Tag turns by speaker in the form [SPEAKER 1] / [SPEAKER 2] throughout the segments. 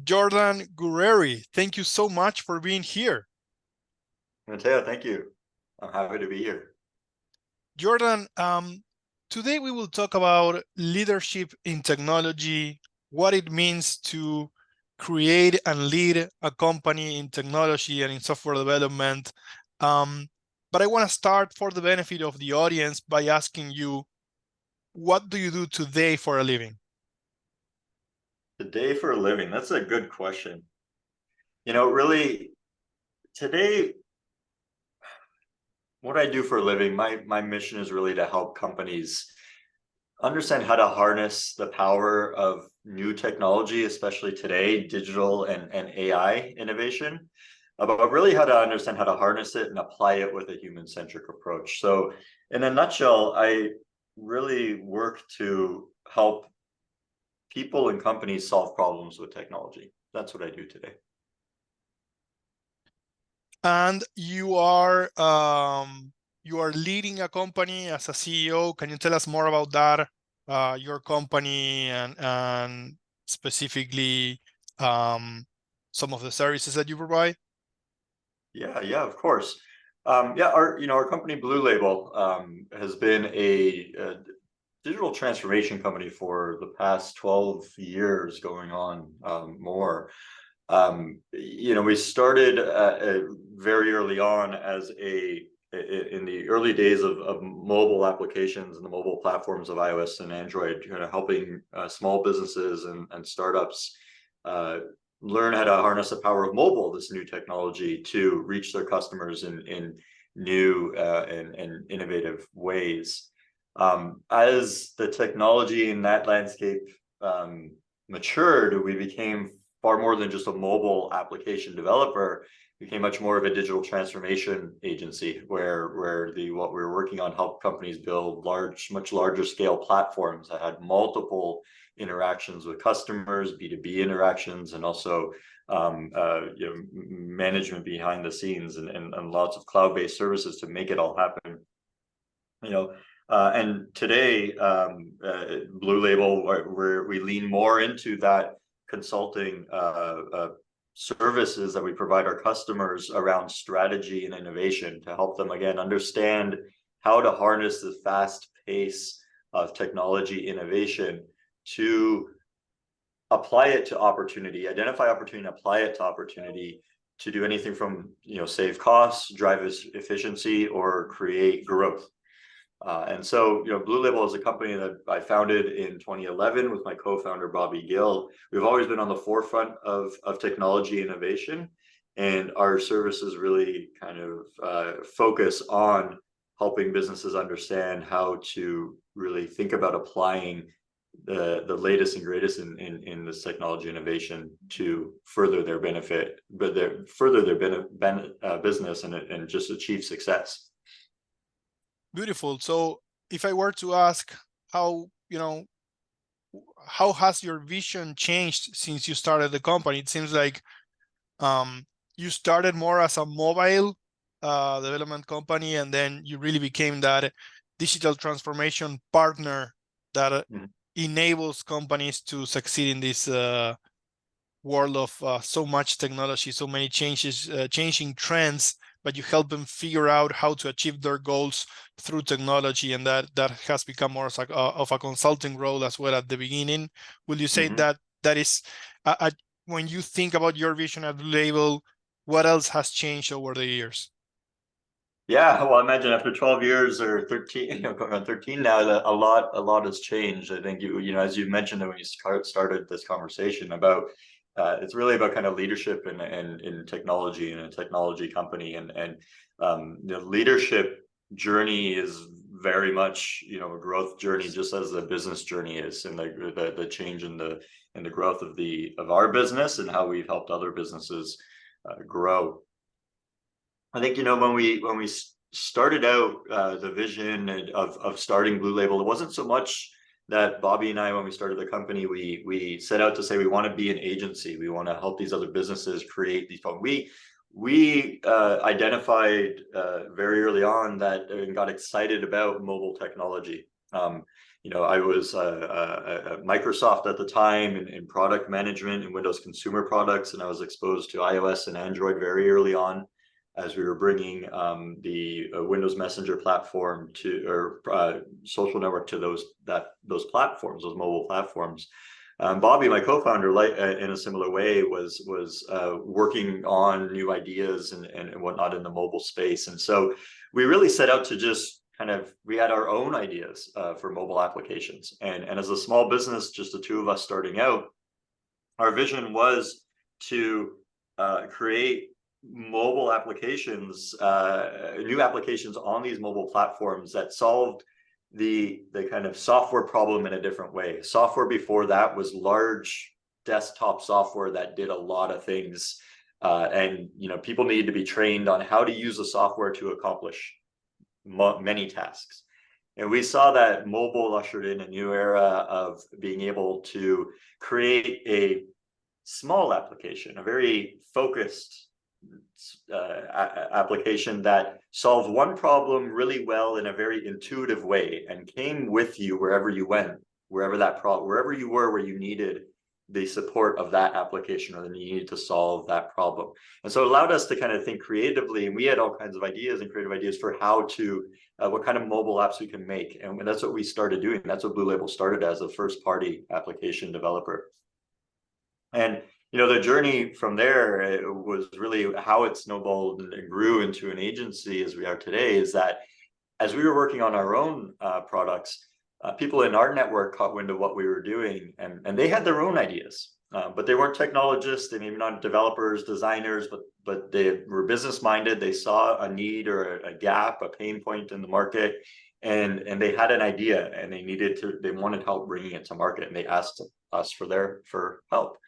[SPEAKER 1] Jordan Gurrieri. Thank you so much for being here.
[SPEAKER 2] Mateo, thank you. I'm happy to be here.
[SPEAKER 1] Jordan, today we will talk about leadership in technology, what it means to create and lead a company in technology and in software development. But I want to start for the benefit of the audience by asking you, what do you do today for a living?
[SPEAKER 2] Today for a living, that's a good question. Really, today, what I do for a living, my mission is really to help companies understand how to harness the power of new technology, especially today, digital and AI innovation, but really how to understand how to harness it and apply it with a human-centric approach. So in a nutshell, I really work to help people and companies solve problems with technology. That's what I do today.
[SPEAKER 1] And you are leading a company as a CEO. Can you tell us more about that? Your company and specifically some of the services that you provide?
[SPEAKER 2] Yeah, of course. Our company BlueLabel has been a digital transformation company for the past 12 years, going on more. We started very early on as in the early days of mobile applications and the mobile platforms of iOS and Android, helping small businesses and startups learn how to harness the power of mobile, this new technology, to reach their customers in new and innovative ways. As the technology in that landscape matured, we became far more than just a mobile application developer. Became much more of a digital transformation agency, where what we were working on helped companies build much larger scale platforms that had multiple interactions with customers, B2B interactions, and also management behind the scenes, and lots of cloud-based services to make it all happen. And today, BlueLabel, where we lean more into that consulting services that we provide our customers around strategy and innovation to help them, again, understand how to harness the fast pace of technology innovation to apply it to opportunity, identify opportunity, apply it to opportunity, to do anything from save costs, drive efficiency, or create growth. And so, BlueLabel is a company that I founded in 2011 with my co-founder, Bobby Gill. We've always been on the forefront of technology innovation, and our services really kind of focus on helping businesses understand how to really think about applying the latest and greatest in this technology innovation to further their benefit, but further their business and just achieve success.
[SPEAKER 1] Beautiful. So if I were to ask how has your vision changed since you started the company? It seems like you started more as a mobile development company, and then you really became that digital transformation partner that enables companies to succeed in this world of so much technology, so many changes, changing trends, but you help them figure out how to achieve their goals through technology, and that has become more of a consulting role as well at the beginning. Will you say that is, when you think about your vision at BlueLabel, what else has changed over the years?
[SPEAKER 2] Yeah, well, I imagine after 12 years or 13, going on 13 now, a lot has changed. I think as you mentioned that when you started this conversation about, it's really about kind of leadership in technology and a technology company, and the leadership journey is very much a growth journey, just as the business journey is, and the change in the growth of our business and how we've helped other businesses grow. I think when we started out the vision of starting BlueLabel, it wasn't so much that Bobby and I, when we started the company, we set out to say we want to be an agency. We want to help these other businesses create these problems. We identified very early on that and got excited about mobile technology. I was at Microsoft at the time in product management and Windows consumer products, and I was exposed to iOS and Android very early on as we were bringing the Windows Messenger platform or social network to those platforms, those mobile platforms. Bobby, my co-founder, in a similar way, was working on new ideas and whatnot in the mobile space, and so we really set out to just we had our own ideas for mobile applications, and as a small business, just the two of us starting out, our vision was to create mobile applications, new applications on these mobile platforms that solved the kind of software problem in a different way. Software before that was large desktop software that did a lot of things, and people needed to be trained on how to use the software to accomplish many tasks. And we saw that mobile ushered in a new era of being able to create a small application, a very focused application that solved one problem really well in a very intuitive way and came with you wherever you went, wherever you were, where you needed the support of that application or the need to solve that problem. And so it allowed us to kind of think creatively, and we had all kinds of ideas and creative ideas for how to, what kind of mobile apps we can make. And that's what we started doing. That's what BlueLabel started as, a first party application developer. And the journey from there, it was really how it snowballed and grew into an agency as we are today, is that as we were working on our own products, people in our network caught wind of what we were doing, and they had their own ideas, but they weren't technologists, they maybe not developers, designers, but they were business minded. They saw a need or a gap, a pain point in the market, and they had an idea, and they wanted help bringing it to market, and they asked us for help.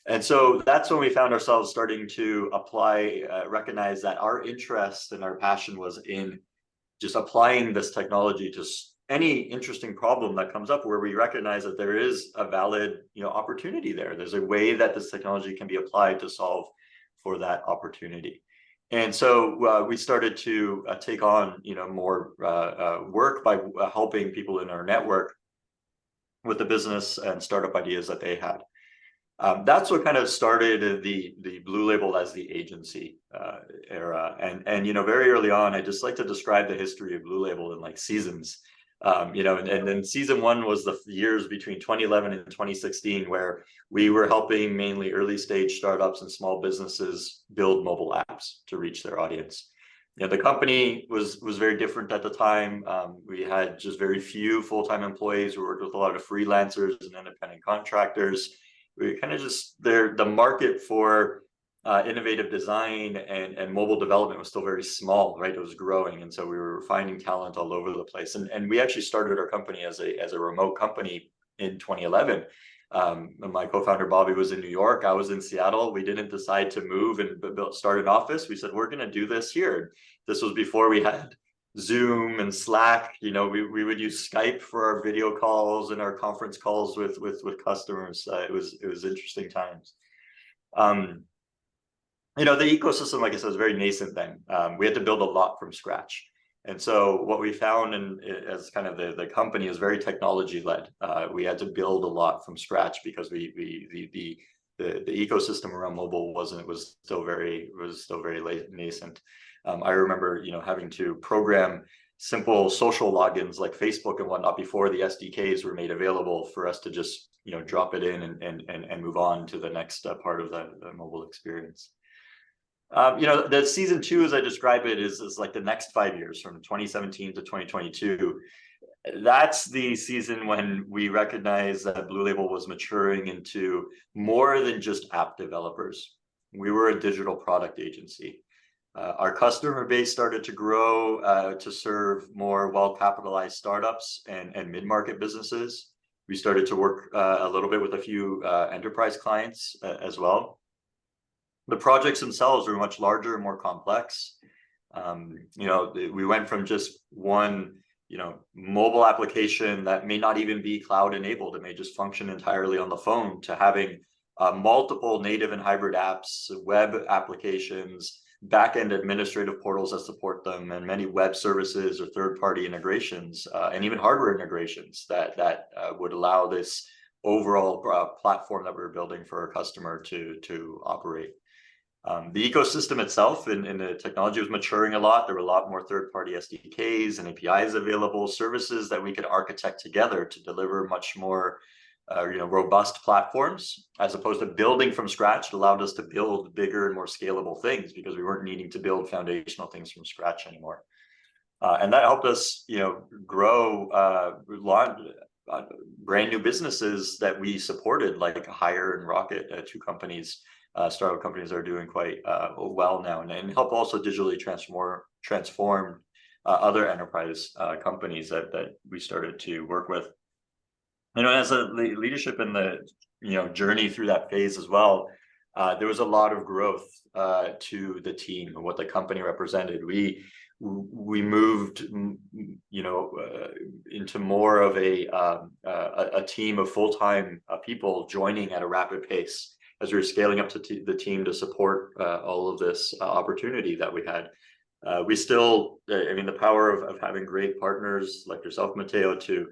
[SPEAKER 2] And so that's when we found ourselves starting to recognize that our interest and our passion was in just applying this technology to any interesting problem that comes up, where we recognize that there is a valid opportunity there. There's a way that this technology can be applied to solve for that opportunity. And so we started to take on more work by helping people in our network with the business and startup ideas that they had. That's what kind of started the BlueLabel as the agency era. And very early on, I just like to describe the history of BlueLabel in like seasons. And then season one was the years between 2011 and 2016, where we were helping mainly early stage startups and small businesses build mobile apps to reach their audience. The company was very different at the time. We had just very few full-time employees. We worked with a lot of freelancers and independent contractors. We kind of the market for innovative design and mobile development was still very small, right? It was growing, and so we were finding talent all over the place. And we actually started our company as a remote company in 2011. My co-founder Bobby was in New York. I was in Seattle. We didn't decide to move and start an office. We said, we're going to do this here. This was before we had Zoom and Slack. We would use Skype for our video calls and our conference calls with customers. It was interesting times. The ecosystem, like I said, was very nascent then. We had to build a lot from scratch. And so what we found as kind of the company is very technology led. We had to build a lot from scratch because the ecosystem around mobile was still very nascent. I remember having to program simple social logins like Facebook and whatnot before the SDKs were made available for us to just drop it in and move on to the next part of the mobile experience. The season two, as I describe it, is like the next 5 years from 2017 to 2022. That's the season when we recognized that BlueLabel was maturing into more than just app developers. We were a digital product agency. Our customer base started to grow to serve more well-capitalized startups and mid-market businesses. We started to work a little bit with a few enterprise clients as well. The projects themselves were much larger and more complex. We went from just one, mobile application that may not even be cloud enabled. It may just function entirely on the phone, to having multiple native and hybrid apps, web applications, back-end administrative portals that support them, and many web services or third-party integrations, and even hardware integrations that would allow this overall platform that we were building for our customer to operate. The ecosystem itself and the technology was maturing a lot. There were a lot more third-party SDKs and APIs available, services that we could architect together to deliver much more robust platforms, as opposed to building from scratch. It allowed us to build bigger and more scalable things because we weren't needing to build foundational things from scratch anymore. And that helped us, grow, launch brand new businesses that we supported, like Hire and Rocket, two companies, startup companies that are doing quite well now, and help also digitally transform other enterprise companies that we started to work with. As a leadership in the journey through that phase as well, there was a lot of growth to the team and what the company represented. We moved, into more of a team of full-time people joining at a rapid pace as we were scaling up to the team to support all of this opportunity that we had. We still, the power of having great partners like yourself, Matteo, to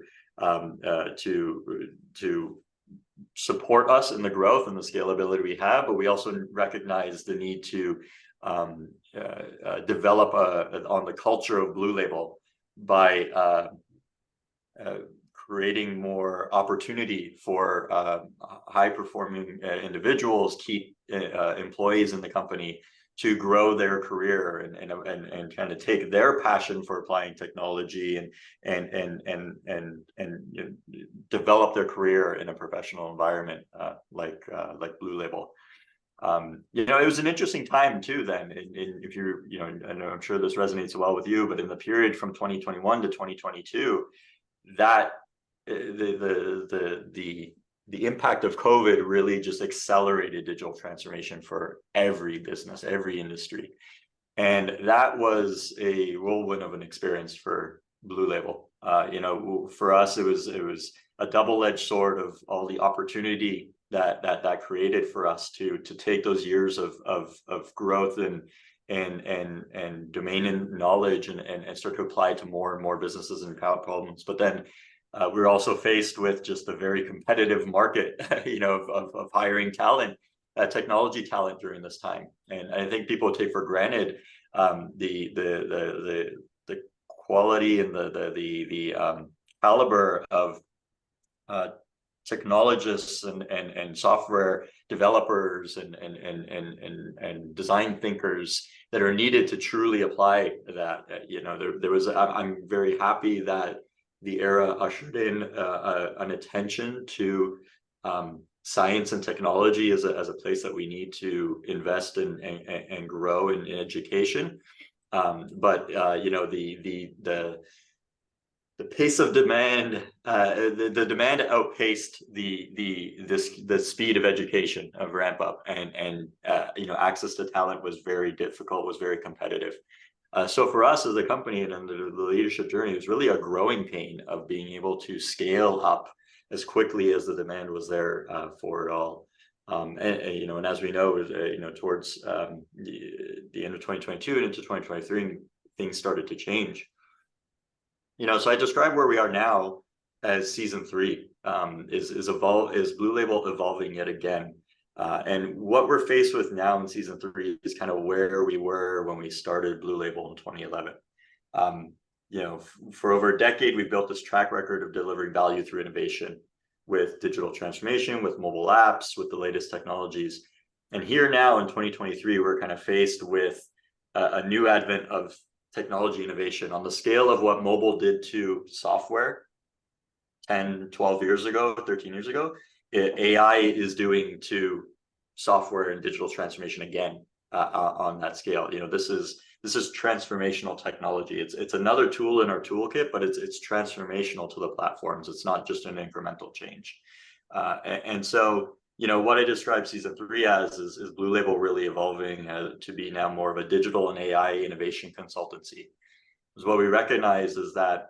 [SPEAKER 2] support us in the growth and the scalability we have, but we also recognize the need to develop on the culture of BlueLabel by creating more opportunity for high-performing individuals, key employees in the company, to grow their career and kind of take their passion for applying technology and develop their career in a professional environment like BlueLabel. It was an interesting time too then, if you're, and I'm sure this resonates well with you, but in the period from 2021 to 2022, that the impact of COVID really just accelerated digital transformation for every business, every industry. And that was a whirlwind of an experience for BlueLabel. For us, it was a double-edged sword of all the opportunity that created for us to take those years of growth and domain and knowledge and start to apply to more and more businesses and problems. But then we were also faced with just a very competitive market, of hiring talent, technology talent during this time. And I think people take for granted the quality and the caliber of technologists and software developers and design thinkers that are needed to truly apply that. I'm very happy that the era ushered in an attention to science and technology as a place that we need to invest in and grow in education. But the pace of demand, the demand outpaced the speed of education, of ramp up, and access to talent was very difficult, was very competitive. So for us as a company and in the leadership journey, it was really a growing pain of being able to scale up as quickly as the demand was there for it all. And as we know, towards the end of 2022 and into 2023, things started to change. So I describe where we are now as season 3, is BlueLabel evolving yet again. And what we're faced with now in season 3 is kind of where we were when we started BlueLabel in 2011. For over a decade, we've built this track record of delivering value through innovation with digital transformation, with mobile apps, with the latest technologies. And here now in 2023, we're kind of faced with a new advent of technology innovation on the scale of what mobile did to software 10, 12 years ago, 13 years ago. AI is doing to software and digital transformation again on that scale. This is transformational technology. It's another tool in our toolkit, but it's transformational to the platforms. It's not just an incremental change. And so what I describe season 3 as is BlueLabel really evolving to be now more of a digital and AI innovation consultancy. Because what we recognize is that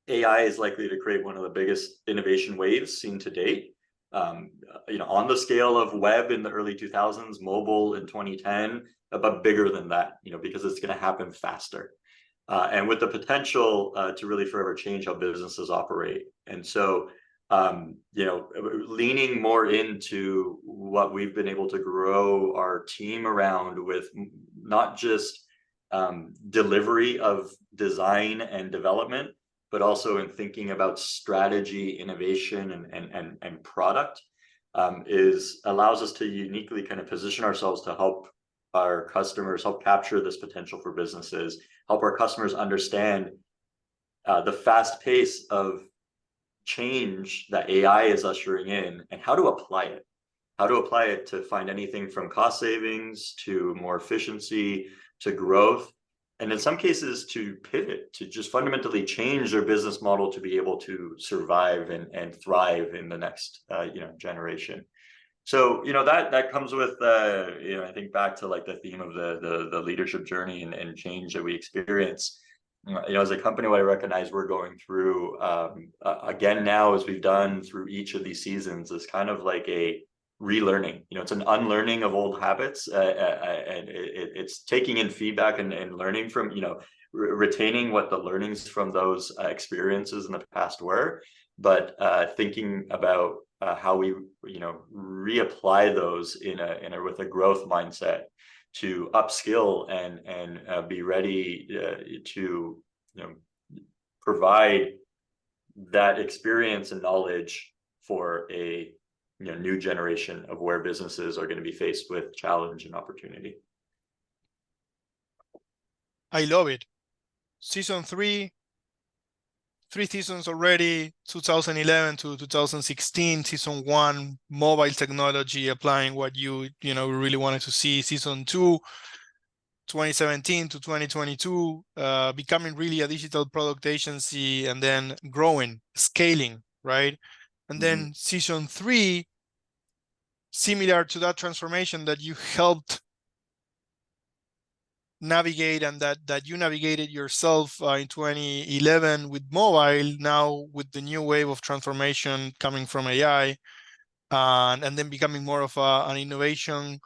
[SPEAKER 2] AI is likely to create one of the biggest innovation waves seen to date. on the scale of web in the early 2000s, mobile in 2010, but bigger than that, because it's going to happen faster. And with the potential to really forever change how businesses operate. And so, leaning more into what we've been able to grow our team around with not just delivery of design and development, but also in thinking about strategy, innovation, and product, allows us to uniquely kind of position ourselves to help our customers, help capture this potential for businesses, help our customers understand the fast pace of change that AI is ushering in, and how to apply it to find anything from cost savings to more efficiency to growth, and in some cases to pivot, to just fundamentally change their business model to be able to survive and thrive in the next generation. So that comes with I think back to like the theme of the leadership journey and change that we experience. As a company, what I recognize we're going through again now, as we've done through each of these seasons, is kind of like a relearning. It's an unlearning of old habits, and it's taking in feedback and learning from retaining what the learnings from those experiences in the past were, but thinking about how we reapply those with a growth mindset to upskill and be ready to provide that experience and knowledge for a new generation of where businesses are going to be faced with challenge and opportunity.
[SPEAKER 1] I love it. Season 3 seasons already, 2011 to 2016. Season 1, mobile technology, applying what you really wanted to see. Season 2, 2017 to 2022, becoming really a digital product agency, and then growing, scaling, right? And then season 3, similar to that transformation that you helped navigate and that you navigated yourself in 2011 with mobile, now with the new wave of transformation coming from AI, and then becoming more of an innovation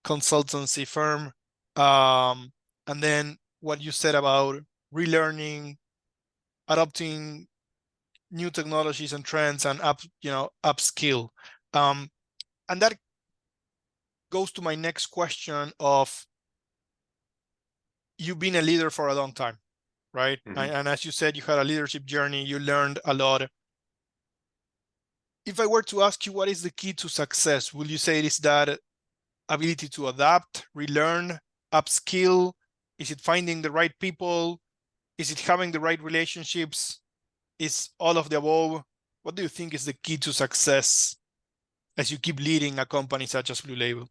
[SPEAKER 1] consultancy firm. And then what you said about relearning, adopting new technologies and trends, and upskill. And that goes to my next question of, you've been a leader for a long time, right? And as you said, you had a leadership journey, you learned a lot. If I were to ask you what is the key to success, will you say it is that ability to adapt, relearn, upskill? Is it finding the right people? Is it having the right relationships? Is all of the above? What do you think is the key to success as you keep leading a company such as BlueLabel?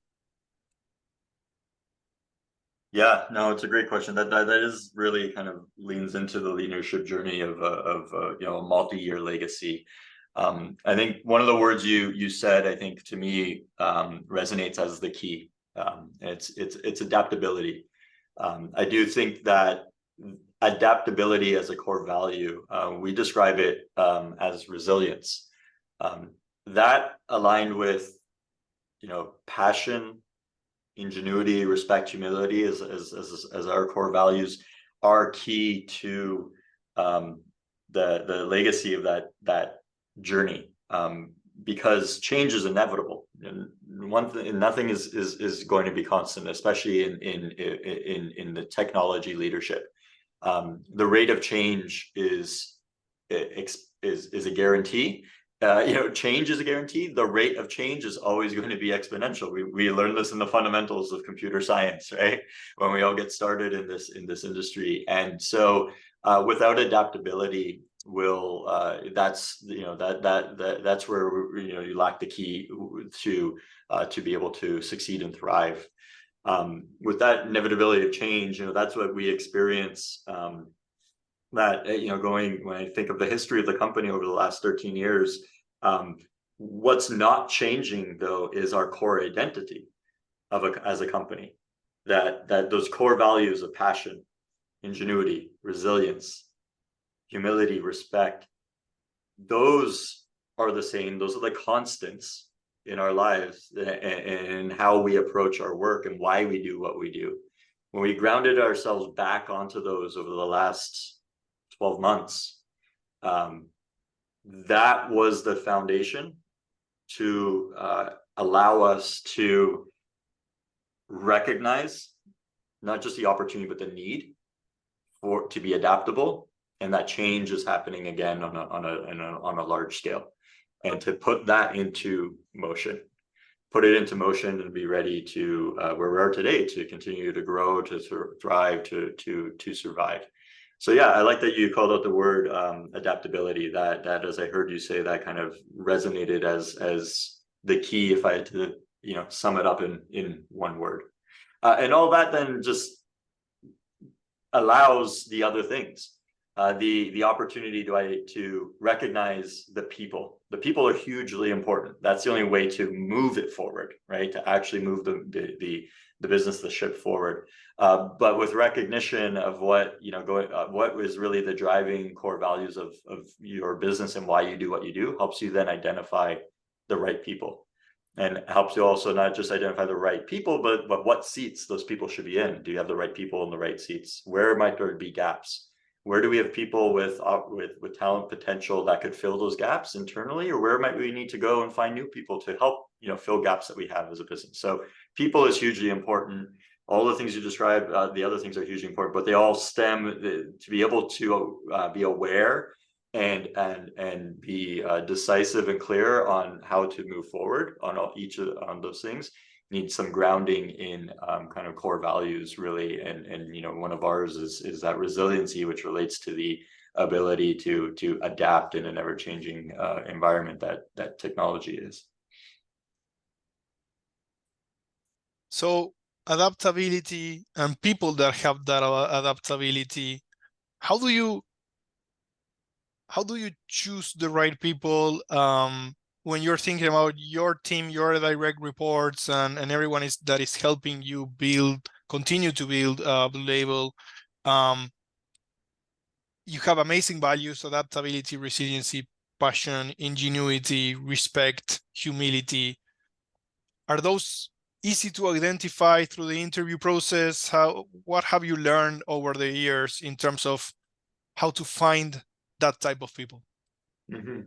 [SPEAKER 2] Yeah, no, it's a great question. That is really kind of leans into the leadership journey of a multi-year legacy. I think one of the words you said, I think to me resonates as the key. It's adaptability. I do think that adaptability as a core value, we describe it as resilience. That aligned with passion, ingenuity, respect, humility as our core values are key to the legacy of that journey, because change is inevitable, and nothing is going to be constant, especially in the technology leadership. The rate of change is a guarantee. Change is a guarantee. The rate of change is always going to be exponential. We learned this in the fundamentals of computer science, right? When we all get started in this industry. And so without adaptability, that's where you lack the key to be able to succeed and thrive. With that inevitability of change, that's what we experience. That when I think of the history of the company over the last 13 years, what's not changing though is our core identity as a company. That those core values of passion, ingenuity, resilience, humility, respect, those are the same. Those are the constants in our lives and how we approach our work and why we do what we do. When we grounded ourselves back onto those over the last 12 months, that was the foundation to allow us to recognize not just the opportunity, but the need for to be adaptable. And that change is happening again on a large scale. And to put that into motion, and be ready to where we are today, to continue to grow, to thrive, to survive. So yeah, I like that you called out the word adaptability. That as I heard you say, that kind of resonated as the key, if I had to sum it up in one word. And all that then just allows the other things. The opportunity to recognize the people. The people are hugely important. That's the only way to move it forward, right? To actually move the business, the ship forward. But with recognition of what what was really the driving core values of your business and why you do what you do, helps you then identify the right people, and helps you also not just identify the right people, but what seats those people should be in. Do you have the right people in the right seats? Where might there be gaps? Where do we have people with talent potential that could fill those gaps internally, or where might we need to go and find new people to help fill gaps that we have as a business? So people is hugely important. All the things you described, the other things are hugely important, but they all stem to be able to be aware and be decisive and clear on how to move forward on each of those things. Need some grounding in kind of core values, really, and one of ours is that resiliency, which relates to the ability to adapt in an ever-changing environment that technology is.
[SPEAKER 1] So adaptability and people that have that adaptability, how do you choose the right people when you're thinking about your team, your direct reports, and everyone that is helping you continue to build BlueLabel? You have amazing values: adaptability, resiliency, passion, ingenuity, respect, humility. Are those easy to identify through the interview process? What have you learned over the years in terms of how to find that type of people?
[SPEAKER 2] Mm-hmm.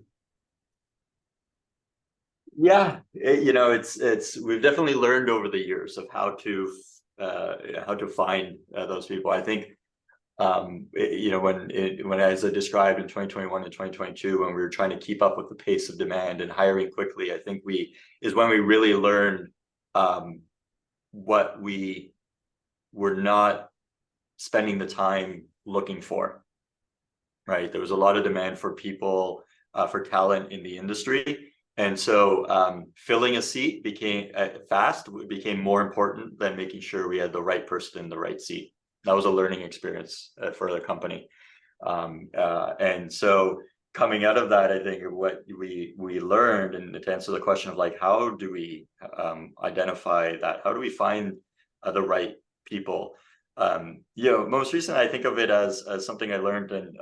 [SPEAKER 2] Yeah, it's we've definitely learned over the years of how to find those people. I think when as I described in 2021 and 2022, when we were trying to keep up with the pace of demand and hiring quickly, I think is when we really learned what we were not spending the time looking for. Right, there was a lot of demand for people, for talent in the industry. And so filling a seat became more important than making sure we had the right person in the right seat. That was a learning experience for the company. And so coming out of that, I think what we learned, and to answer the question of like, how do we identify that? How do we find the right people? Most recently, I think of it as something I learned in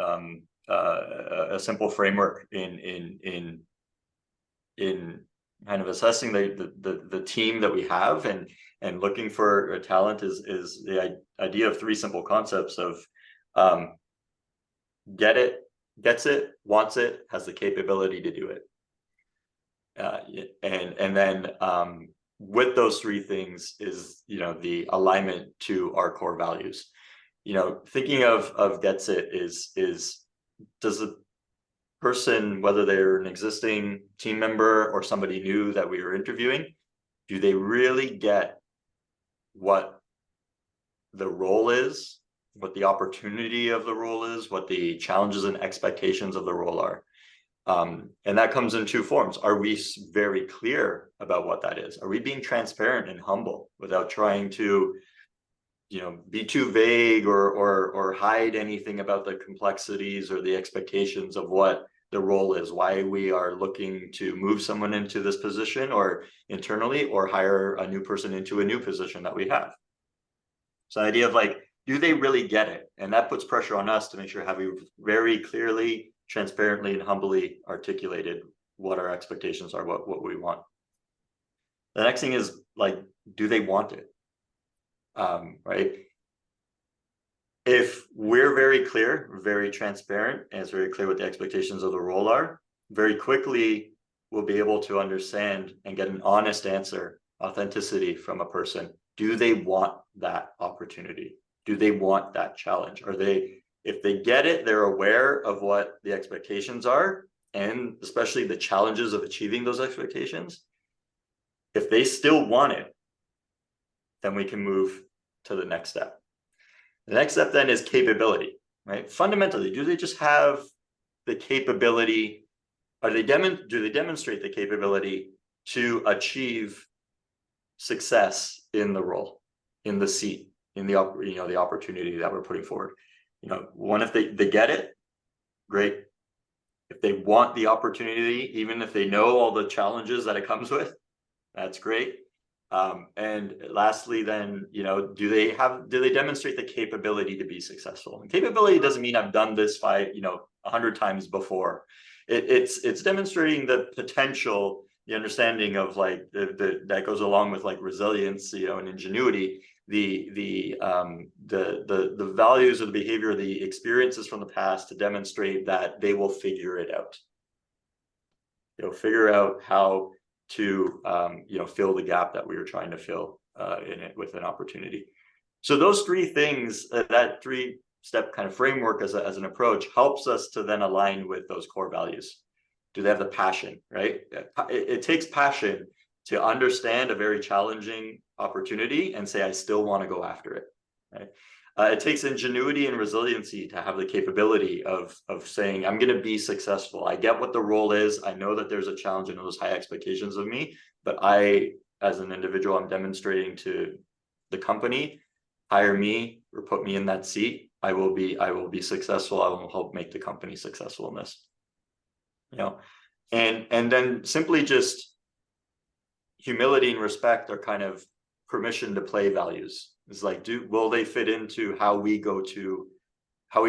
[SPEAKER 2] a simple framework in kind of assessing the team that we have and looking for a talent is the idea of three simple concepts of get it, gets it, wants it, has the capability to do it. And then with those three things is the alignment to our core values. Thinking of gets it is does the person, whether they're an existing team member or somebody new that we were interviewing, do they really get what the role is, what the opportunity of the role is, what the challenges and expectations of the role are? And that comes in two forms. Are we very clear about what that is? Are we being transparent and humble without trying to be too vague or hide anything about the complexities or the expectations of what the role is, why we are looking to move someone into this position or internally, or hire a new person into a new position that we have? So the idea of like, do they really get it? And that puts pressure on us to make sure have we very clearly, transparently, and humbly articulated what our expectations are, what we want. The next thing is like, do they want it? Right? If we're very clear, very transparent, and it's very clear what the expectations of the role are, very quickly we'll be able to understand and get an honest answer, authenticity from a person. Do they want that opportunity? Do they want that challenge? Are they, if they get it, they're aware of what the expectations are, and especially the challenges of achieving those expectations. If they still want it, then we can move to the next step. The next step then is capability, right? Fundamentally, do they just have the capability? Do they demonstrate the capability to achieve success in the role, in the seat, in the the opportunity that we're putting forward? One, if they get it, great. If they want the opportunity, even if they know all the challenges that it comes with, that's great. And lastly, then, do they demonstrate the capability to be successful? And capability doesn't mean I've done this 100 times before. It's demonstrating the potential, the understanding of like that goes along with like resilience, and ingenuity, the values of the behavior, the experiences from the past to demonstrate that they will figure it out. Figure out how to fill the gap that we were trying to fill in it with an opportunity. So those three things, that three-step kind of framework as an approach, helps us to then align with those core values. Do they have the passion, right? It takes passion to understand a very challenging opportunity and say, I still want to go after it, right? It takes ingenuity and resiliency to have the capability of saying, I'm going to be successful. I get what the role is. I know that there's a challenge and those high expectations of me, but I, as an individual, I'm demonstrating to the company, hire me or put me in that seat. I will be successful. I will help make the company successful in this. And then simply just humility and respect are kind of permission to play values. It's like, will they fit into how we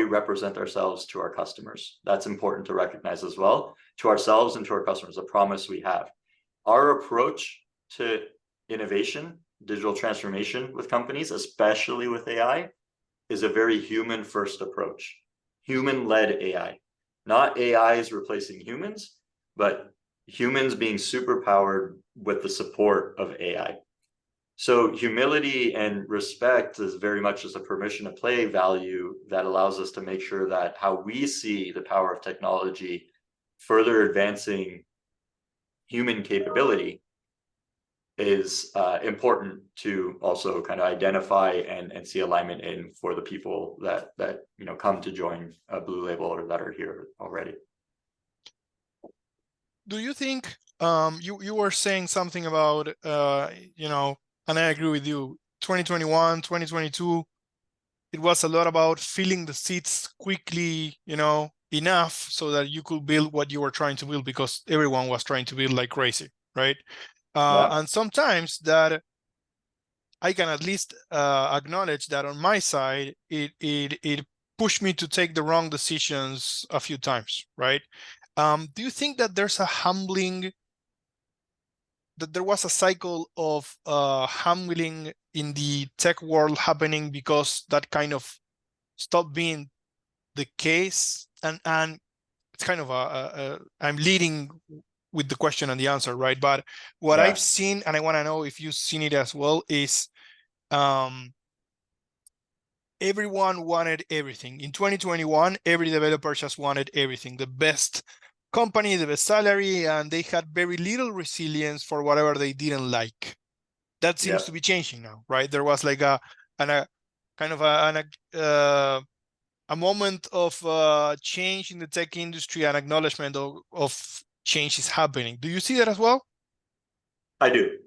[SPEAKER 2] represent ourselves to our customers? That's important to recognize as well, to ourselves and to our customers, a promise we have. Our approach to innovation, digital transformation with companies, especially with AI, is a very human first approach, human-led AI, not AIs replacing humans, but humans being superpowered with the support of AI. So humility and respect is very much just a permission to play value that allows us to make sure that how we see the power of technology further advancing human capability is important to also kind of identify and see alignment in for the people that come to join BlueLabel or that are here already.
[SPEAKER 1] Do you think you were saying something about and I agree with you, 2021, 2022, it was a lot about filling the seats quickly, enough so that you could build what you were trying to build, because everyone was trying to build like crazy, right? And sometimes that I can at least acknowledge that on my side, it pushed me to take the wrong decisions a few times, right? Do you think that there's a humbling, that there was a cycle of humbling in the tech world happening because that kind of stopped being the case? And it's kind of I'm leading with the question and the answer, right? But what I've seen, and I want to know if you've seen it as well, is everyone wanted everything. In 2021, every developer just wanted everything, the best company, the best salary, and they had very little resilience for whatever they didn't like. That seems to be changing now, right? There was like a moment of change in the tech industry and acknowledgement of change is happening. Do you see that as well?
[SPEAKER 2] I do,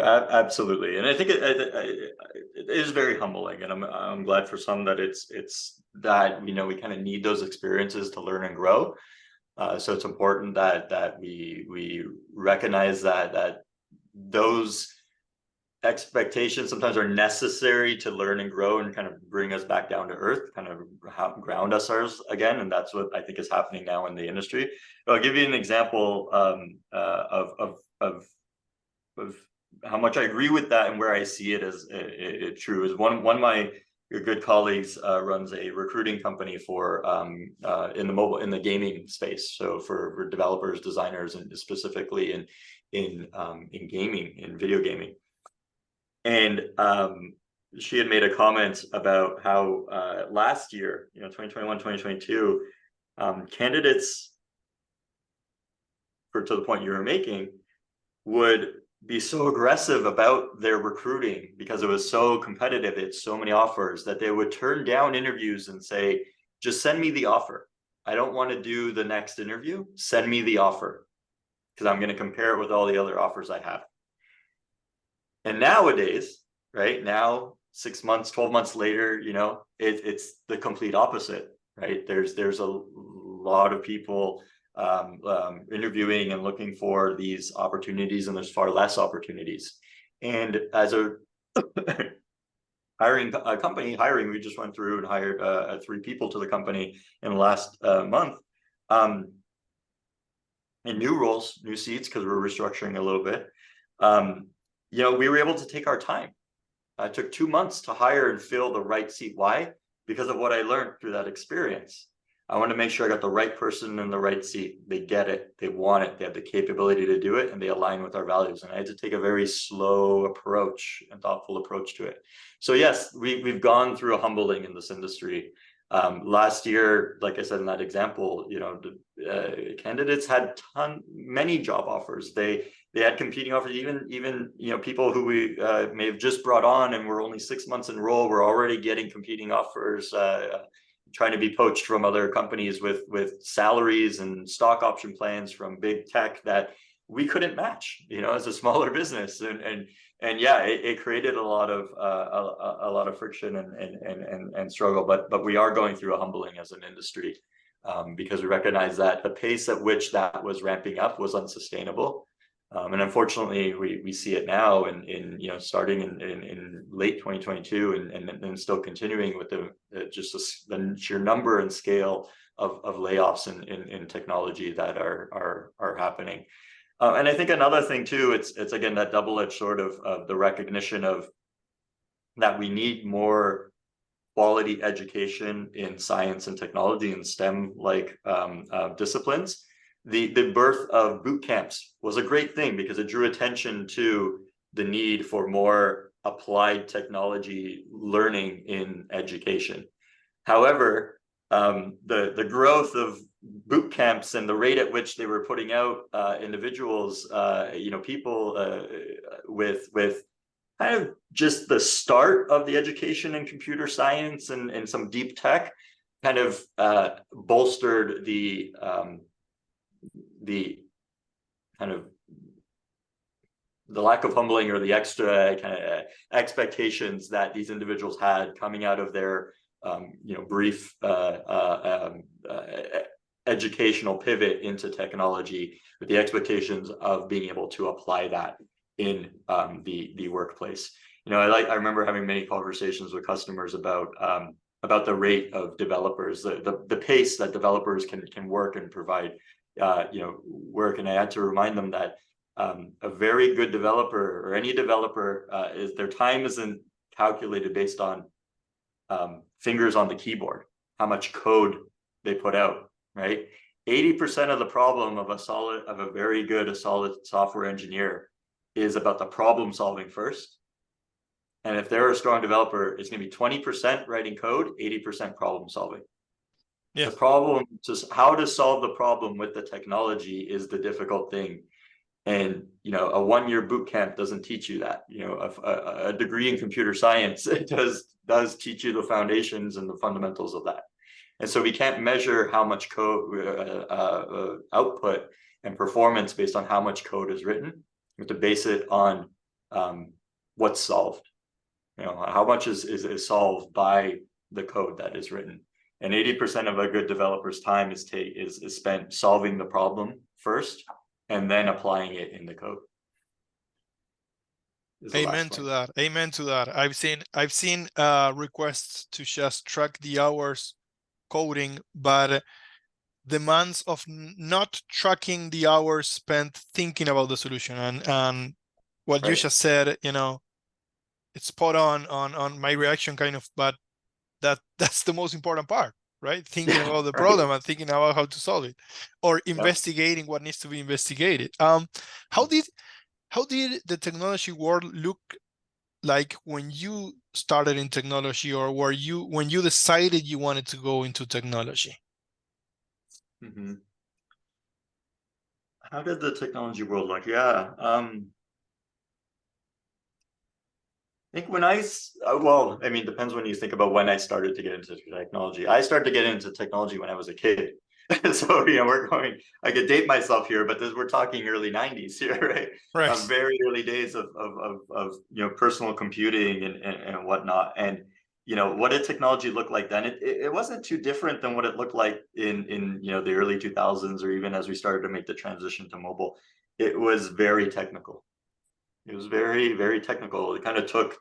[SPEAKER 2] absolutely, and I think it is very humbling, and I'm glad for some that it's that we kind of need those experiences to learn and grow. So it's important that we recognize that those expectations sometimes are necessary to learn and grow and kind of bring us back down to earth, kind of ground us again. And that's what I think is happening now in the industry. But I'll give you an example of how much I agree with that and where I see it as true. Is one of my good colleagues runs a recruiting company for in the gaming space, so for developers, designers, and specifically in gaming, in video gaming. And she had made a comment about how last year, 2021, 2022, candidates, to the point you were making, would be so aggressive about their recruiting because it was so competitive, it's so many offers, that they would turn down interviews and say, just send me the offer. I don't want to do the next interview. Send me the offer, because I'm going to compare it with all the other offers I have. And nowadays, right now, 6 months, 12 months later, it's the complete opposite, right? There's a lot of people interviewing and looking for these opportunities, and there's far less opportunities. And as a company hiring, we just went through and hired 3 people to the company in the last month. In new roles, new seats, because we're restructuring a little bit. We were able to take our time. It took 2 months to hire and fill the right seat. Why? Because of what I learned through that experience. I want to make sure I got the right person in the right seat. They get it, they want it, they have the capability to do it, and they align with our values. And I had to take a very slow approach and thoughtful approach to it. So yes, we've gone through a humbling in this industry. Last year, like I said in that example, candidates had many job offers. They had competing offers. Even people who we may have just brought on and were only 6 months in role were already getting competing offers, trying to be poached from other companies with salaries and stock option plans from big tech that we couldn't match, as a smaller business. And yeah, it created a lot of friction and struggle, but we are going through a humbling as an industry, because we recognize that the pace at which that was ramping up was unsustainable. And unfortunately, we see it now in starting in late 2022 and still continuing with the sheer number and scale of layoffs in technology that are happening. And I think another thing too, it's again that double-edged sword of the recognition of that we need more quality education in science and technology and STEM like disciplines. The birth of boot camps was a great thing because it drew attention to the need for more applied technology learning in education. However, the growth of boot camps and the rate at which they were putting out individuals, people with kind of just the start of the education in computer science and some deep tech, kind of bolstered the kind of the lack of humbling or the extra kind of expectations that these individuals had coming out of their brief educational pivot into technology, with the expectations of being able to apply that in the workplace. I remember having many conversations with customers about the rate of developers, the pace that developers can work and provide work. And I had to remind them that a very good developer, or any developer, is their time isn't calculated based on fingers on the keyboard, how much code they put out, right? 80% of the problem of a solid software engineer is about the problem solving first. And if they're a strong developer, it's going to be 20% writing code, 80% problem solving. Yeah. The problem, just how to solve the problem with the technology, is the difficult thing. And a 1-year boot camp doesn't teach you that. A degree in computer science, it does teach you the foundations and the fundamentals of that. And so we can't measure how much code output and performance based on how much code is written. We have to base it on what's solved. How much is solved by the code that is written. And 80% of a good developer's time is spent solving the problem first, and then applying it in the code. is the
[SPEAKER 1] Amen
[SPEAKER 2] last
[SPEAKER 1] to
[SPEAKER 2] one.
[SPEAKER 1] that. Amen to that. I've seen requests to just track the hours coding, but demands of not tracking the hours spent thinking about the solution. And what you
[SPEAKER 2] Right.
[SPEAKER 1] just said, you know, it's spot on my reaction kind of, but that's the most important part, right? Thinking about the
[SPEAKER 2] Right.
[SPEAKER 1] problem and thinking about how to solve it, or
[SPEAKER 2] Yeah.
[SPEAKER 1] investigating what needs to be investigated. How did the technology world look like when you started in technology, or when you decided you wanted to go into technology?
[SPEAKER 2] Hmm. How did the technology world look? Yeah. I think when well, I mean, depends when you think about when I started to get into technology. I started to get into technology when I was a kid. So, I could date myself here, but we're talking early 90s here, right?
[SPEAKER 1] Right.
[SPEAKER 2] Very early days of personal computing and whatnot. And, what did technology look like then? It wasn't too different than what it looked like in the early 2000s, or even as we started to make the transition to mobile. It was very technical. It was very, very technical. It kind of took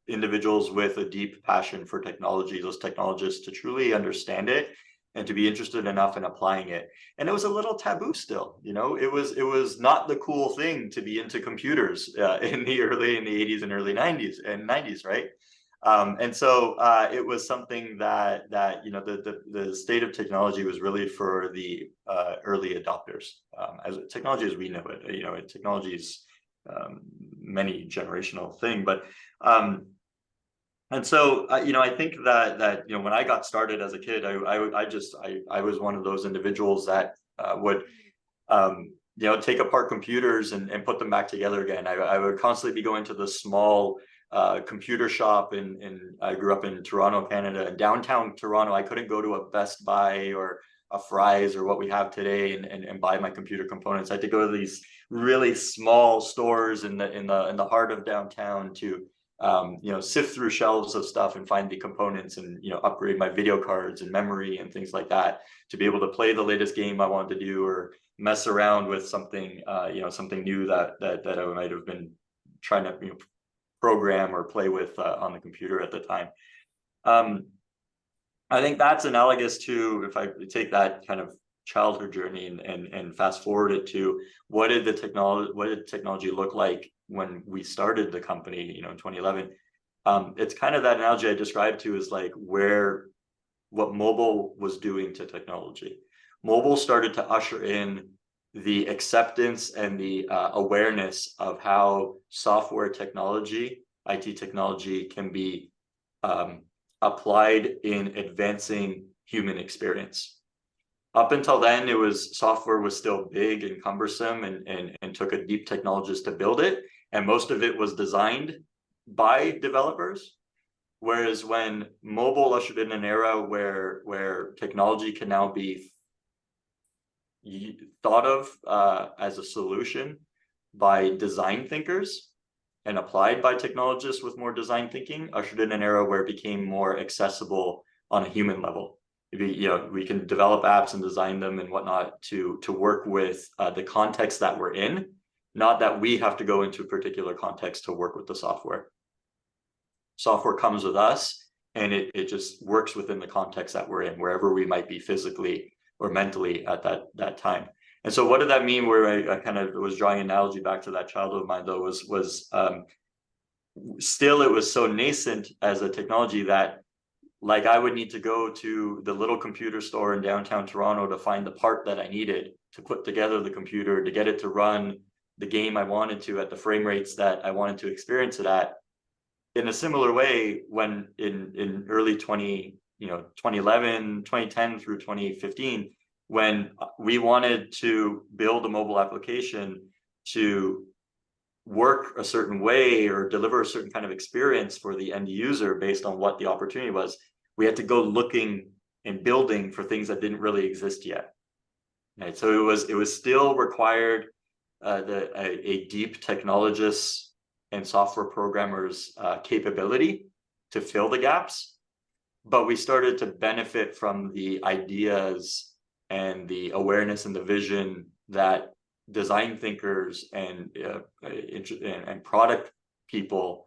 [SPEAKER 2] individuals with a deep passion for technology, those technologists, to truly understand it and to be interested enough in applying it. And it was a little taboo still. It was not the cool thing to be into computers in the 80s and early 90s, right? And so it was something that the state of technology was really for the early adopters. As technology as we know it, technology is many generational thing, but and so I think that when I got started as a kid, I was one of those individuals that would take apart computers and put them back together again. I would constantly be going to the small computer shop, and I grew up in Toronto, Canada, and downtown Toronto. I couldn't go to a Best Buy or a Fry's or what we have today and buy my computer components. I had to go to these really small stores in the heart of downtown to sift through shelves of stuff and find the components, and upgrade my video cards and memory and things like that to be able to play the latest game I wanted to do, or mess around with something something new that I might have been trying to program or play with on the computer at the time. I think that's analogous to, if I take that kind of childhood journey and fast forward it to what did technology look like when we started the company, in 2011. It's kind of that analogy I described to is like what mobile was doing to technology. Mobile started to usher in the acceptance and the awareness of how software technology, IT technology, can be applied in advancing human experience. Up until then, software was still big and cumbersome, and took a deep technologist to build it, and most of it was designed by developers. Whereas when mobile ushered in an era where technology can now be thought of as a solution by design thinkers and applied by technologists with more design thinking, ushered in an era where it became more accessible on a human level. We can develop apps and design them and whatnot to work with the context that we're in, not that we have to go into a particular context to work with the software. Software comes with us, and it just works within the context that we're in, wherever we might be physically or mentally at that time. And so what did that mean? Where I kind of was drawing an analogy back to that childhood of mine, though, was still, it was so nascent as a technology that, like, I would need to go to the little computer store in downtown Toronto to find the part that I needed to put together the computer, to get it to run the game I wanted to at the frame rates that I wanted to experience it at. In a similar way, when in early 2011, 2010 through 2015, when we wanted to build a mobile application to work a certain way or deliver a certain kind of experience for the end user based on what the opportunity was, we had to go looking and building for things that didn't really exist yet. Right? So it was still required a deep technologist and software programmers capability to fill the gaps, but we started to benefit from the ideas and the awareness and the vision that design thinkers and product people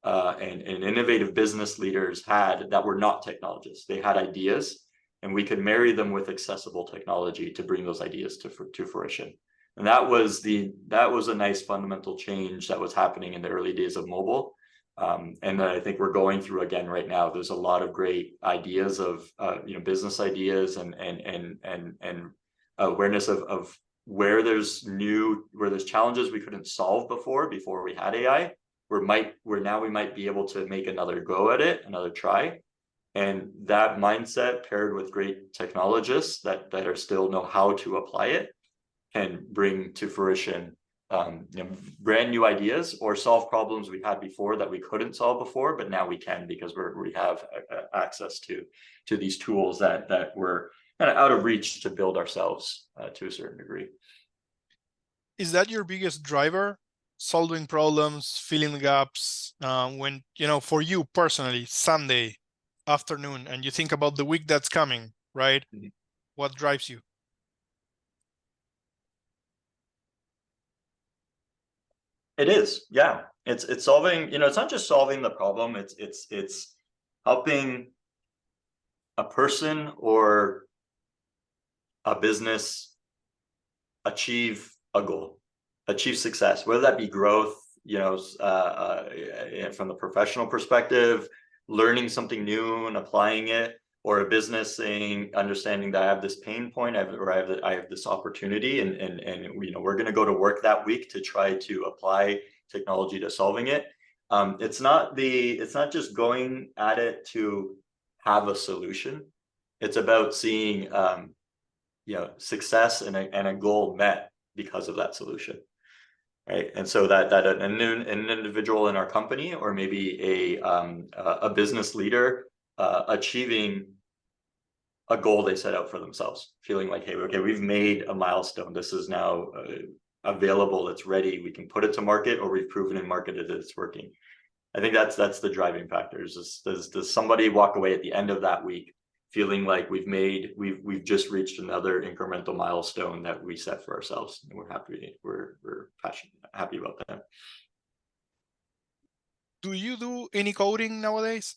[SPEAKER 2] and innovative business leaders had that were not technologists. They had ideas, and we could marry them with accessible technology to bring those ideas to fruition. And that was a nice fundamental change that was happening in the early days of mobile. And that I think we're going through again right now. There's a lot of great ideas of business ideas and awareness of where there's challenges we couldn't solve before we had AI. Where now we might be able to make another go at it, another try. And that mindset paired with great technologists that are still know how to apply it can bring to fruition brand new ideas or solve problems we had before that we couldn't solve before, but now we can because we have access to these tools that were kind of out of reach to build ourselves to a certain degree.
[SPEAKER 1] Is that your biggest driver? Solving problems, filling the gaps, when, for you personally, Sunday afternoon, and you think about the week that's coming, right? Mm-hmm. What drives you?
[SPEAKER 2] It is, yeah. It's solving, it's not just solving the problem, it's helping a person or a business achieve a goal, achieve success, whether that be growth, from the professional perspective, learning something new and applying it, or a business saying, understanding that I have this pain point, I have this opportunity, and we're going to go to work that week to try to apply technology to solving it. It's not just going at it to have a solution. It's about seeing success and a goal met because of that solution. Right. And so that an individual in our company, or maybe a business leader achieving a goal they set out for themselves, feeling like, hey, okay, we've made a milestone. This is now available. It's ready. We can put it to market, or we've proven in market that it's working. I think that's the driving factors. Does somebody walk away at the end of that week feeling like we've just reached another incremental milestone that we set for ourselves, and we're happy, we're passionate, happy about that.
[SPEAKER 1] Do you do any coding nowadays?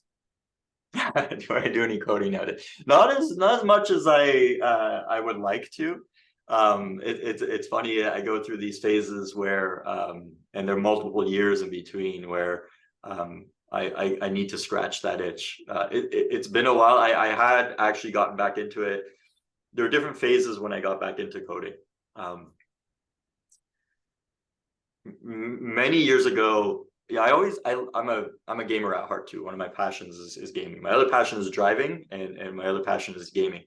[SPEAKER 2] Do I do any coding nowadays? Not as much as I would like to. It's funny. I go through these phases where, and there are multiple years in between where I need to scratch that itch. It's been a while. I had actually gotten back into it. There were different phases when I got back into coding. Many years ago, yeah, I'm a gamer at heart too. One of my passions is gaming. My other passion is driving, and my other passion is gaming.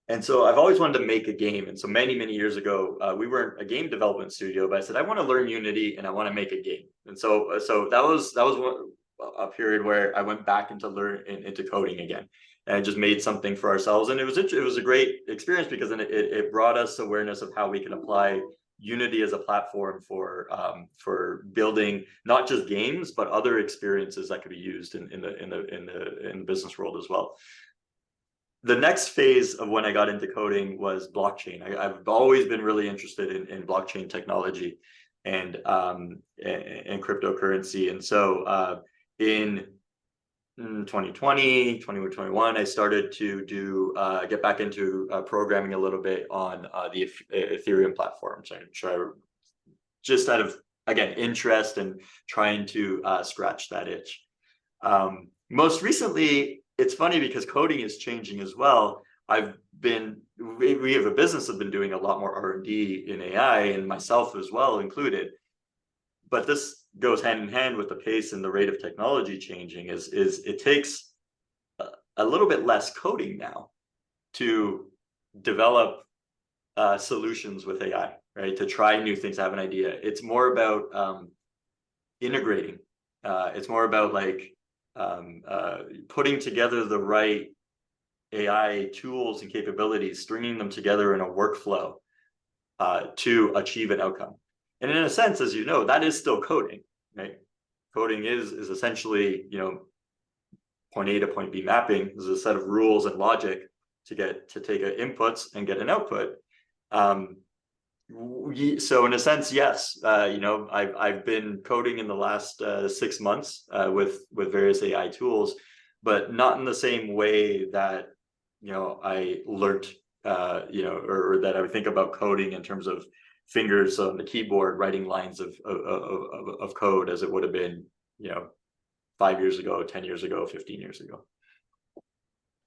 [SPEAKER 2] And so I've always wanted to make a game. And so many years ago, we weren't a game development studio, but I said, I want to learn Unity and I want to make a game. And so that was a period where I went back into coding again. And I just made something for ourselves. And it was a great experience because then it brought us awareness of how we can apply Unity as a platform for building not just games, but other experiences that could be used in the business world as well. The next phase of when I got into coding was blockchain. I've always been really interested in blockchain technology and cryptocurrency. And so in 2020, 2021, I started to get back into programming a little bit on the Ethereum platform. So just out of, again, interest and trying to scratch that itch. Most recently, it's funny because coding is changing as well. We have a business that's been doing a lot more R&D in AI, and myself as well included. But this goes hand in hand with the pace and the rate of technology changing. Is it takes a little bit less coding now to develop solutions with AI, right? To try new things, have an idea. It's more about integrating. It's more about like putting together the right AI tools and capabilities, stringing them together in a workflow to achieve an outcome. And in a sense, as you know, that is still coding, right? Coding is essentially, point A to point B mapping. There's a set of rules and logic to take inputs and get an output. So in a sense, yes. You know, I've been coding in the last 6 months with various AI tools, but not in the same way that, you know, I learned you know, or that I would think about coding in terms of fingers on the keyboard writing lines of code as it would have been, you know, 5 years ago, 10 years ago, 15 years ago.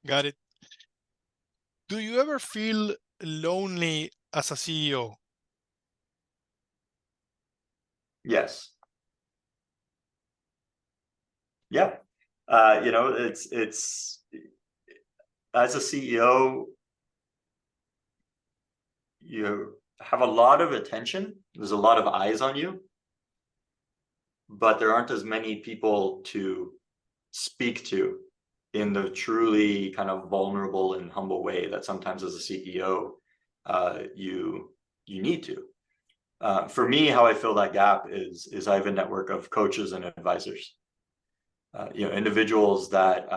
[SPEAKER 1] Got it. Do you ever feel lonely as a CEO?
[SPEAKER 2] Yes. Yeah. You know, it's as a CEO, you have a lot of attention. There's a lot of eyes on you, but there aren't as many people to speak to in the truly kind of vulnerable and humble way that sometimes as a CEO you need to. For me, how I fill that gap is I have a network of coaches and advisors, you know, individuals that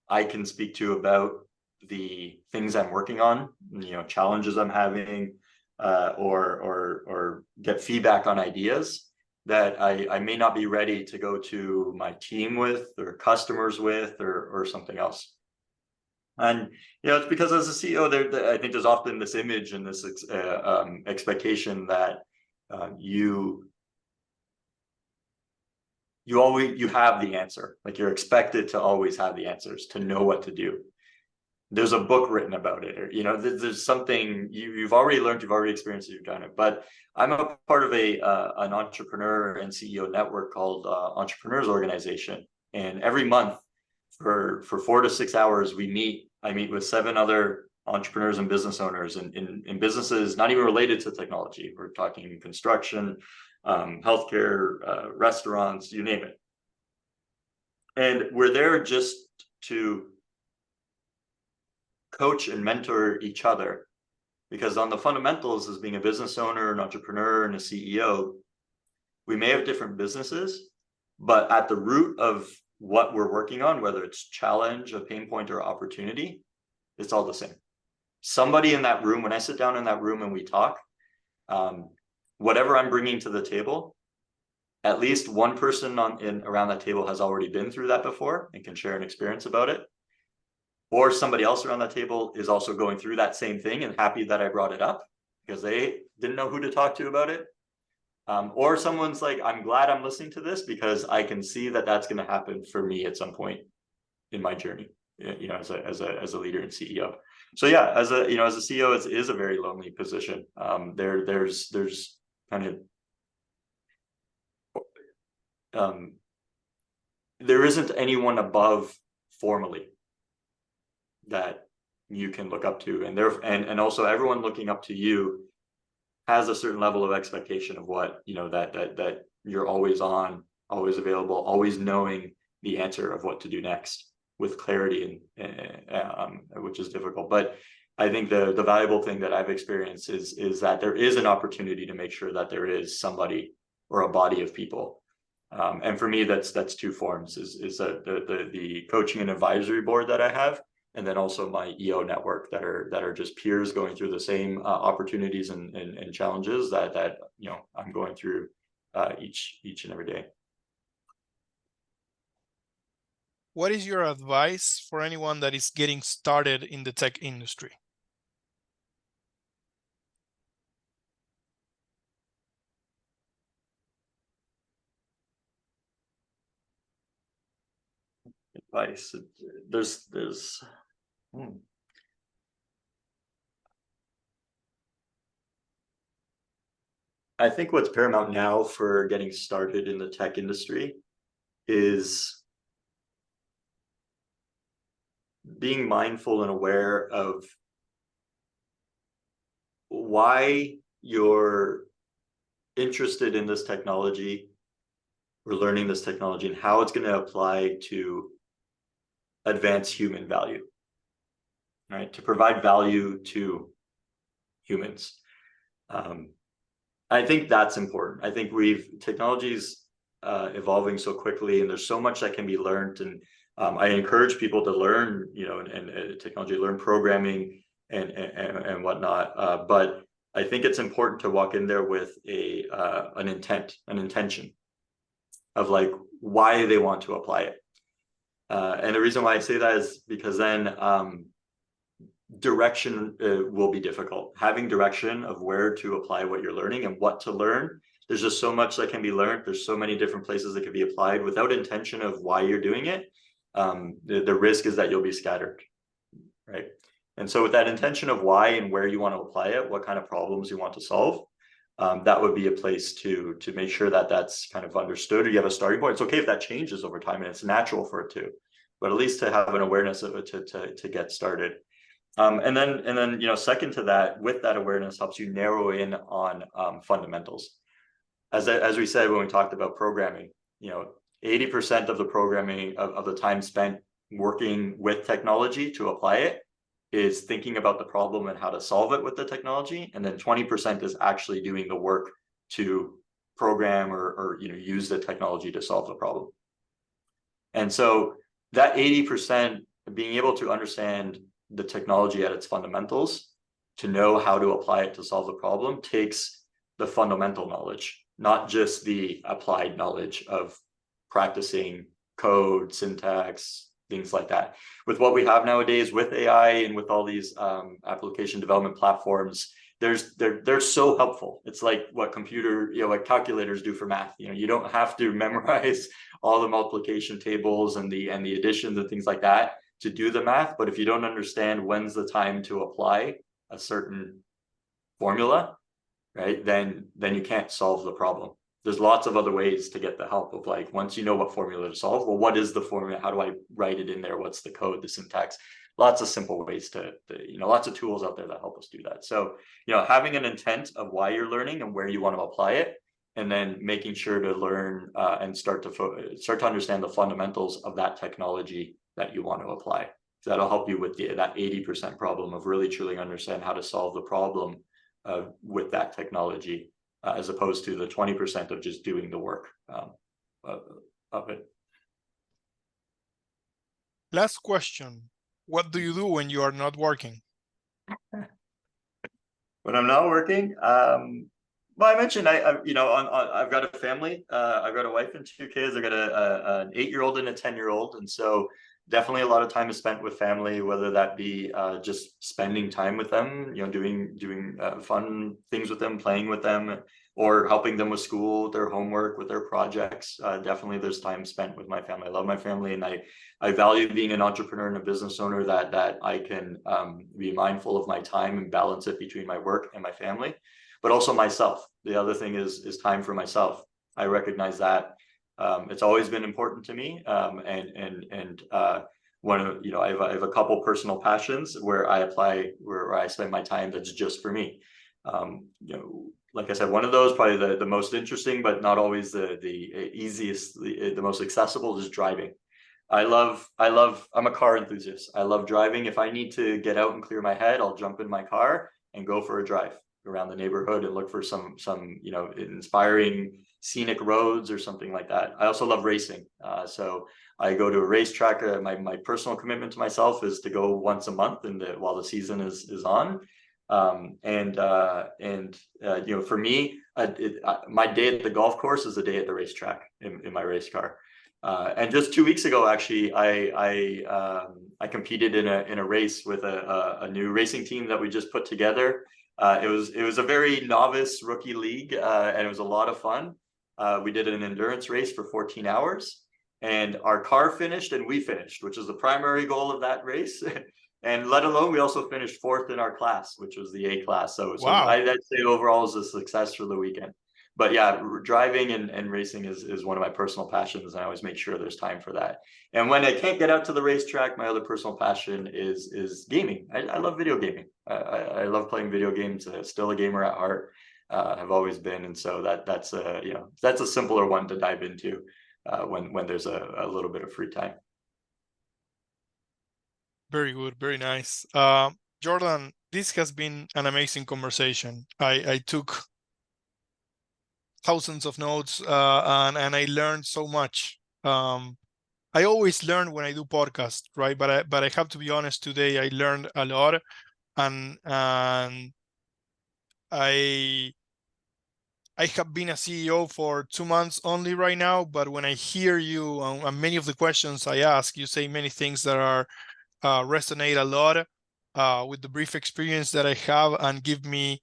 [SPEAKER 2] I can speak to about the things I'm working on, you know, challenges I'm having, or get feedback on ideas that I may not be ready to go to my team with or customers with or something else. And you know, it's because as a CEO, I think there's often this image and this expectation that you have the answer. Like you're expected to always have the answers, to know what to do. There's a book written about it, or you know, there's something you've already learned, you've already experienced it, you've done it. But I'm a part of an entrepreneur and CEO network called Entrepreneurs Organization, and every month for 4 to 6 hours we meet. I meet with 7 other entrepreneurs and business owners in businesses not even related to technology. We're talking construction, healthcare, restaurants, you name it. And we're there just to coach and mentor each other, because on the fundamentals as being a business owner, an entrepreneur, and a CEO, we may have different businesses, but at the root of what we're working on, whether it's challenge, a pain point, or opportunity, it's all the same. Somebody in that room, when I sit down in that room and we talk, whatever I'm bringing to the table, at least one person around that table has already been through that before and can share an experience about it. Or somebody else around that table is also going through that same thing and happy that I brought it up because they didn't know who to talk to about it. Or someone's like, I'm glad I'm listening to this because I can see that that's going to happen for me at some point in my journey, you know, as a leader and CEO. So yeah, as a CEO, it is a very lonely position. There's kind of there isn't anyone above formally that you can look up to, and also everyone looking up to you has a certain level of expectation of what, you know, that you're always on, always available, always knowing the answer of what to do next with clarity, and which is difficult. But I think the valuable thing that I've experienced is that there is an opportunity to make sure that there is somebody or a body of people. And for me, that's 2 forms: is the coaching and advisory board that I have, and then also my EO network that are just peers going through the same opportunities and challenges that you know I'm going through each and every day.
[SPEAKER 1] What is your advice for anyone that is getting started in the tech industry?
[SPEAKER 2] Advice. There's I think what's paramount now for getting started in the tech industry is being mindful and aware of why you're interested in this technology or learning this technology and how it's going to apply to advance human value, right? To provide value to humans. I think that's important. I think technology's evolving so quickly, and there's so much that can be learned. And I encourage people to learn, you know, and technology, learn programming and whatnot. But I think it's important to walk in there with an intention of like why they want to apply it. And the reason why I say that is because then direction will be difficult. Having direction of where to apply what you're learning and what to learn. There's just so much that can be learned. There's so many different places that can be applied without intention of why you're doing it. The risk is that you'll be scattered, right? And so with that intention of why and where you want to apply it, what kind of problems you want to solve, that would be a place to make sure that that's kind of understood, or you have a starting point. It's okay if that changes over time and it's natural for it to, but at least to have an awareness of it to get started. And then, you know, second to that, with that awareness helps you narrow in on fundamentals. As we said when we talked about programming, you know, 80% of the programming of the time spent working with technology to apply it is thinking about the problem and how to solve it with the technology, and then 20% is actually doing the work to program or you know, use the technology to solve the problem. And so that 80%, being able to understand the technology at its fundamentals, to know how to apply it to solve the problem, takes the fundamental knowledge, not just the applied knowledge of practicing code, syntax, things like that. With what we have nowadays with AI and with all these application development platforms, they're so helpful. It's like what what calculators do for math. You know, you don't have to memorize all the multiplication tables and the additions and things like that to do the math. But if you don't understand when's the time to apply a certain formula, right, then you can't solve the problem. There's lots of other ways to get the help of like, once you know what formula to solve, well, what is the formula? How do I write it in there? What's the code, the syntax? Lots of simple ways to you know, lots of tools out there that help us do that. So, you know, having an intent of why you're learning and where you want to apply it, and then making sure to learn and start to understand the fundamentals of that technology that you want to apply. So that'll help you with that 80% problem of really truly understand how to solve the problem with that technology, as opposed to the 20% of just doing the work of it.
[SPEAKER 1] Last question. What do you do when you are not working?
[SPEAKER 2] When I'm not working, well, I mentioned you know, I've got a family. I've got a wife and 2 kids. I've got an 8-year-old and a 10-year-old, and so definitely a lot of time is spent with family, whether that be just spending time with them, you know, doing fun things with them, playing with them, or helping them with school, their homework, with their projects. Definitely there's time spent with my family. I love my family, and I value being an entrepreneur and a business owner that I can be mindful of my time and balance it between my work and my family, but also myself. The other thing is time for myself. I recognize that it's always been important to me, and one of, you know, I have a couple personal passions where I spend my time that's just for me. You know, like I said, one of those, probably the most interesting, but not always the easiest, the most accessible, is driving. I'm a car enthusiast. I love driving. If I need to get out and clear my head, I'll jump in my car and go for a drive around the neighborhood and look for some you know, inspiring scenic roads or something like that. I also love racing. So I go to a racetrack. My personal commitment to myself is to go once a month while the season is on. You know, for me, my day at the golf course is a day at the racetrack in my race car. And just 2 weeks ago, actually, I competed in a race with a new racing team that we just put together. It was a very novice rookie league, and it was a lot of fun. We did an endurance race for 14 hours, and our car finished and we finished, which is the primary goal of that race. And let alone, we also finished 4th in our class, which was the A class. So
[SPEAKER 1] Wow.
[SPEAKER 2] I'd say overall is a success for the weekend. But yeah, driving and racing is one of my personal passions, and I always make sure there's time for that. And when I can't get out to the racetrack, my other personal passion is gaming. I love video gaming. I love playing video games. Still a gamer at heart. Have always been, and so that's you know, that's a simpler one to dive into when there's a little bit of free time.
[SPEAKER 1] Very good. Very nice. Jordan, this has been an amazing conversation. I took thousands of notes, and I learned so much. I always learn when I do podcasts, right? But I have to be honest, today I learned a lot, and I have been a CEO for 2 months only right now, but when I hear you on many of the questions I ask, you say many things that are resonate a lot with the brief experience that I have, and give me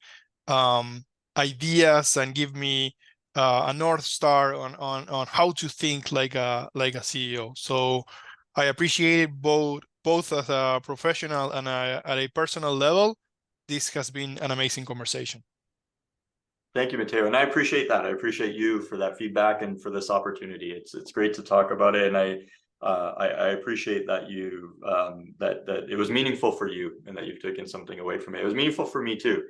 [SPEAKER 1] ideas and give me a North Star on how to think like a CEO. So I appreciate it both as a professional and at a personal level. This has been an amazing conversation.
[SPEAKER 2] Thank you, Mateo, and I appreciate that. I appreciate you for that feedback and for this opportunity. It's great to talk about it, and I appreciate that you that it was meaningful for you and that you've taken something away from it. It was meaningful for me too.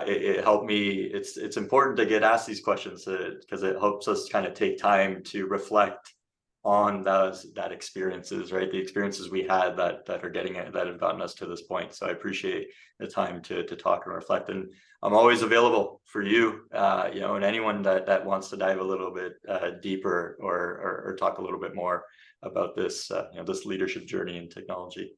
[SPEAKER 2] It helped me. It's important to get asked these questions because it helps us kind of take time to reflect on that experiences, right? The experiences we had that have gotten us to this point. So I appreciate the time to talk and reflect, and I'm always available for you, and anyone that wants to dive a little bit deeper or talk a little bit more about this, this leadership journey in technology.